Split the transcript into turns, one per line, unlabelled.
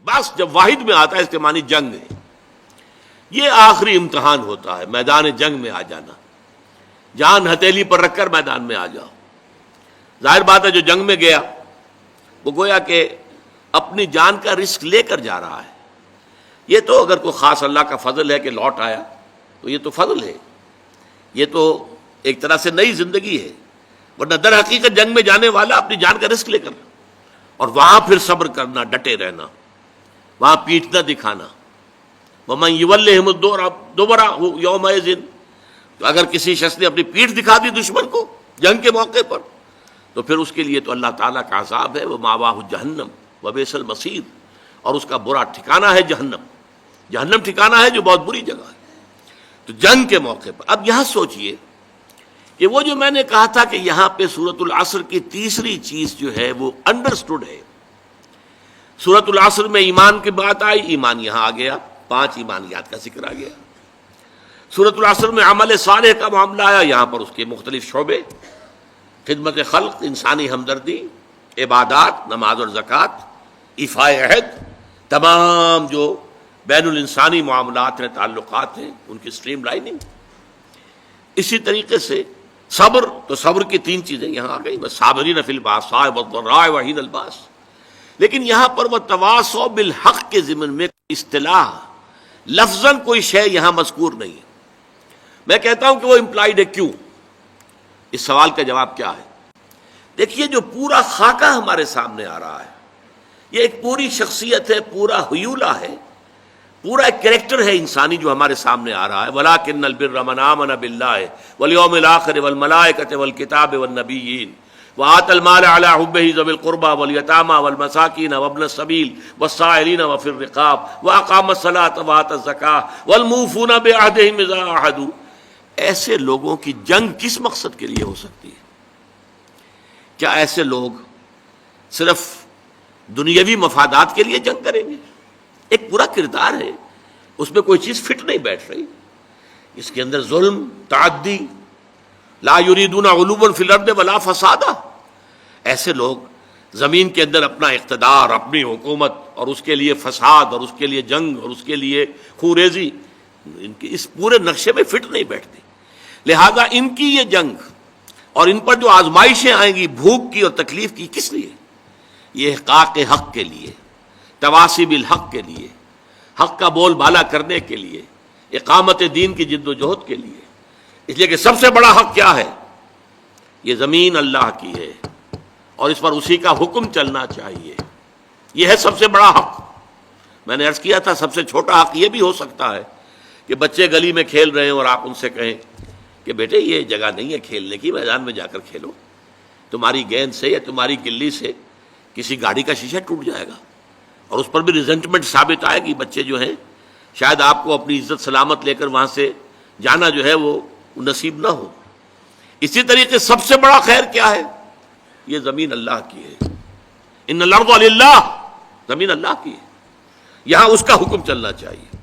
بس جب واحد میں آتا ہے اس کے معنی جنگ ہے. یہ آخری امتحان ہوتا ہے، میدان جنگ میں آ جانا. جان ہتھیلی پر رکھ کر میدان میں آ جاؤ. ظاہر بات ہے جو جنگ میں گیا وہ گویا کہ اپنی جان کا رسک لے کر جا رہا ہے. یہ تو اگر کوئی خاص اللہ کا فضل ہے کہ لوٹ آیا تو یہ تو فضل ہے، یہ تو ایک طرح سے نئی زندگی ہے. ورنہ در حقیقت جنگ میں جانے والا اپنی جان کا رسک لے کر، اور وہاں پھر صبر کرنا، ڈٹے رہنا، وہاں پیٹھ نہ دکھانا. وَمَن يُوَلِّهِمُ الدُّبُرَ يَوْمَئِذٍ، تو اگر کسی شخص نے اپنی پیٹھ دکھا دی دشمن کو جنگ کے موقع پر تو پھر اس کے لیے تو اللہ تعالیٰ کا عذاب ہے. وَمَأْوَاهُ جَهَنَّمُ وَبِئْسَ الْمَصِيرُ، اور اس کا برا ٹھکانہ ہے جہنم. جہنم ٹھکانہ ہے جو بہت بری جگہ ہے. تو جنگ کے موقع پر اب یہاں سوچئے کہ وہ جو میں نے کہا تھا کہ یہاں پہ سورۃ العصر کی تیسری چیز جو ہے وہ انڈرسٹوڈ ہے. سورۃ العصر میں ایمان کی بات آئی، ایمان یہاں آ گیا، 5 ایمانیات کا ذکر آ گیا. سورۃ العصر میں عمل صالح کا معاملہ آیا، یہاں پر اس کے مختلف شعبے، خدمت خلق، انسانی ہمدردی، عبادات، نماز اور زکوٰۃ، ایفاء عہد، تمام جو بین الانسانی معاملات ہیں، تعلقات ہیں، ان کی سٹریم لائننگ. اسی طریقے سے صبر، تو صبر کی 3 چیزیں یہاں آ گئی، صابرین فی الباساء والضراء وحین الباس. لیکن یہاں پر وہ تواصوا بالحق کے ضمن میں اصطلاح لفظاً کوئی شے یہاں مذکور نہیں ہے. میں کہتا ہوں کہ وہ امپلائیڈ ہے. کیوں؟ اس سوال کا جواب کیا ہے؟ دیکھیے جو پورا خاکہ ہمارے سامنے آ رہا ہے یہ ایک پوری شخصیت ہے، پورا حیولہ ہے، پورا ایک کریکٹر ہے انسانی جو ہمارے سامنے آ رہا ہے. وَلَٰكِنَّ الْبِرَّ مَنْ آمَنَ بِاللَّهِ وَالْيَوْمِ الْآخِرِ وَالْمَلَائِكَةِ وَالْكِتَابِ وَالنَّبِيِّينَ وَآتَى الْمَالَ عَلَىٰ حُبِّهِ ذَوِي الْقُرْبَىٰ وَالْيَتَامَىٰ وَالْمَسَاكِينَ وَابْنَ السَّبِيلِ وَالسَّائِلِينَ وَفِي الرِّقَابِ وَأَقَامَ الصَّلَاةَ وَآتَى الزَّكَاةَ وَالْمُوفُونَ بِعَهْدِهِمْ إِذَا عَاهَدُوا. ایسے لوگوں کی جنگ کس مقصد کے لیے ہو سکتی ہے؟ کیا ایسے لوگ صرف دنیاوی مفادات کے لیے جنگ کریں گے؟ ایک پورا کردار ہے، اس میں کوئی چیز فٹ نہیں بیٹھ رہی. اس کے اندر ظلم، تعدی، لا یریدون علوا فی الارض ولا فسادا. ایسے لوگ زمین کے اندر اپنا اقتدار، اپنی حکومت، اور اس کے لیے فساد، اور اس کے لیے جنگ، اور اس کے لیے خوریزی، ان کی اس پورے نقشے میں فٹ نہیں بیٹھتی. لہذا ان کی یہ جنگ اور ان پر جو آزمائشیں آئیں گی بھوک کی اور تکلیف کی، کس لیے؟ یہ احقاق حق کے لیے، تواصی بالحق کے لیے، حق کا بول بالا کرنے کے لیے، اقامت دین کی جد و جہد کے لیے. اس لیے کہ سب سے بڑا حق کیا ہے؟ یہ زمین اللہ کی ہے اور اس پر اسی کا حکم چلنا چاہیے. یہ ہے سب سے بڑا حق. میں نے عرض کیا تھا سب سے چھوٹا حق یہ بھی ہو سکتا ہے کہ بچے گلی میں کھیل رہے ہیں اور آپ ان سے کہیں کہ بیٹے یہ جگہ نہیں ہے کھیلنے کی، میدان میں جا کر کھیلو. تمہاری گیند سے یا تمہاری گلی سے کسی گاڑی کا شیشہ ٹوٹ جائے گا اور اس پر بھی ریزنٹمنٹ ثابت آئے گی. بچے جو ہیں شاید آپ کو اپنی عزت سلامت لے کر وہاں سے جانا جو ہے وہ نصیب نہ ہو. اسی طریقے سب سے بڑا خیر کیا ہے؟ یہ زمین اللہ کی ہے. ان الارض للہ، زمین اللہ کی ہے، یہاں اس کا حکم چلنا چاہیے.